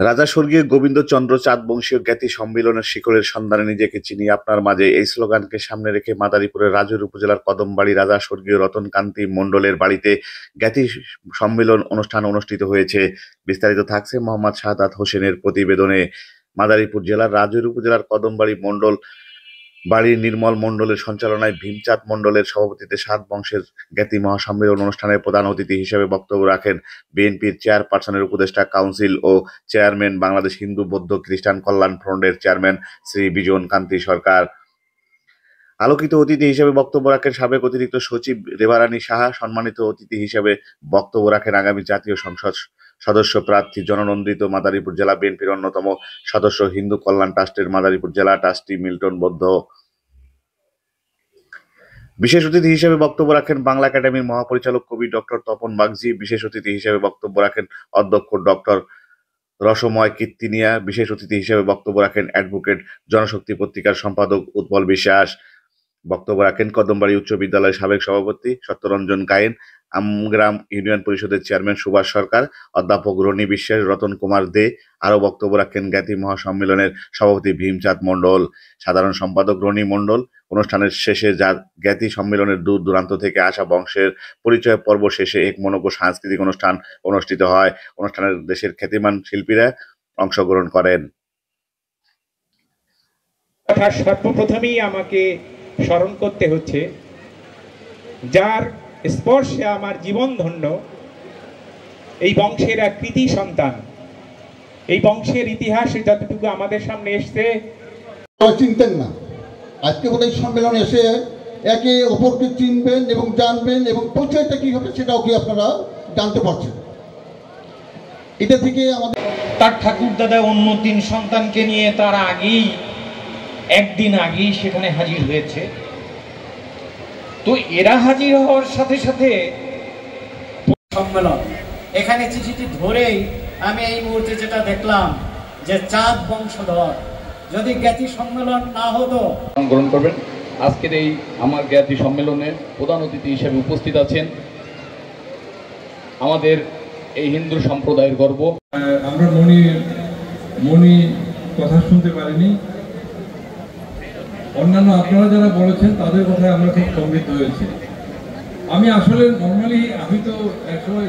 রাজা স্বর্গীয় গোবিন্দচন্দ্র চাঁদ বংশীয় জ্ঞাতি সম্মিলনের শিকড়ের সন্ধানে নিজেকে চিনি আপনার মাঝে, এই স্লোগানকে সামনে রেখে মাদারীপুরের রাজুর উপজেলার কদমবাড়ি রাজা স্বর্গীয় রতনকান্তি মণ্ডলের বাড়িতে জ্ঞাতি সম্মেলন অনুষ্ঠান অনুষ্ঠিত হয়েছে। বিস্তারিত থাকছে মোহাম্মদ শাহাদাত হোসেনের প্রতিবেদনে। মাদারীপুর জেলার রাজুর উপজেলার কদমবাড়ি মণ্ডল বাড়ির নির্মল মণ্ডলের সঞ্চালনায় ভীমচাঁদ মণ্ডলের সভাপতিত্বে সাত বংশের জ্ঞাতি মহাসম্মেলন অনুষ্ঠানের প্রধান অতিথি হিসেবে বক্তব্য রাখেন বিএনপির চেয়ারপারসনের উপদেষ্টা কাউন্সিল ও চেয়ারম্যান, বাংলাদেশ হিন্দু বৌদ্ধ খ্রিস্টান কল্যাণ ফ্রন্টের চেয়ারম্যান শ্রী বিজন কান্তি সরকার। আলোকিত অতিথি হিসেবে বক্তব্য রাখেন সাবেক অতিরিক্ত সচিব রেবারানী সাহা। সম্মানিত অতিথি হিসেবে বক্তব্য রাখেন আগামী জাতীয় সংসদ সদস্য প্রার্থী জননন্দিত মাদারীপুর জেলা বিএনপির অন্যতম সদস্য, হিন্দু কল্যাণ ট্রাস্টের মাদারীপুর জেলা ট্রাস্টি মিল্টন বৌদ্ধ। বিশেষ অতিথি হিসেবে বক্তব্য রাখেন বাংলা একাডেমির মহাপরিচালক কবি ডক্টর তপন বাগচি। বিশেষ অতিথি হিসেবে বক্তব্য রাখেন অধ্যক্ষ ডক্টর রসময় কীর্তিনিয়া। বিশেষ অতিথি হিসেবে বক্তব্য রাখেন অ্যাডভোকেট জনশক্তি পত্রিকার সম্পাদক উৎপল বিশ্বাস। বক্তব্য রাখেন কদমবাড়ি উচ্চ বিদ্যালয়ের সাবেক সভাপতি সত্যরঞ্জন গায়েন, আমগ্রাম ইউনিয়ন পরিষদের চেয়ারম্যান সুভাষ সরকার, অধ্যাপক রনি বিশ্বাস, রতন কুমার দে। আরও বক্তব্য রাখেন জ্ঞাতি মহাসম্মেলনের সভাপতি ভীমচাঁদ মণ্ডল, সাধারণ সম্পাদক রনি মণ্ডল। অনুষ্ঠানের শেষে জ্ঞাতি সম্মেলনের দূর দূরান্ত থেকে আসা বংশের পরিচয় পর্ব শেষে এক মনোজ্ঞ সাংস্কৃতিক অনুষ্ঠান অনুষ্ঠিত হয়। অনুষ্ঠানে দেশের খ্যাতিমান শিল্পীরা অংশগ্রহণ করেন। সর্বপ্রথমেই আমাকে স্মরণ করতে হচ্ছে যার স্পর্শে আমার জীবন ধন্য, এই বংশের এক কৃতি সন্তান। এই বংশের ইতিহাসে যতটুকু আমাদের সামনে এসছে চিনতেন না, আজকে বলে এই সম্মেলনে এসে একে অপরকে চিনবেন এবং জানবেন এবং পরিচয়টা কি হবে সেটাও কি আপনারা জানতে পারছেন। এটা থেকে আমাদের তার ঠাকুর দাদা অন্য তিন সন্তানকে নিয়ে তার একদিন আগেই সেখানে হাজির হয়েছে। তো এরা হাজির হওয়ার সাথে সাথে সম্মেলন এখানে চিঠিটি ধরেই আমি এই মুহূর্তে যেটা দেখলাম যে চাঁদ বংশধর, যদি জ্ঞাতি সম্মেলন না হতো। গ্রহণ করবেন। আজকের এই আমার জ্ঞাতি সম্মেলনে প্রধান অতিথি হিসেবে উপস্থিত আছেন আমাদের এই হিন্দু সম্প্রদায়ের গর্ব। আমরা মনি কথা শুনতে পারিনি, অন্যান্য আপনারা যারা বলেছেন তাদের কথায় আমরা খুব সমৃদ্ধ হয়েছি। আমি আসলে নর্মালি আমি তো একসময়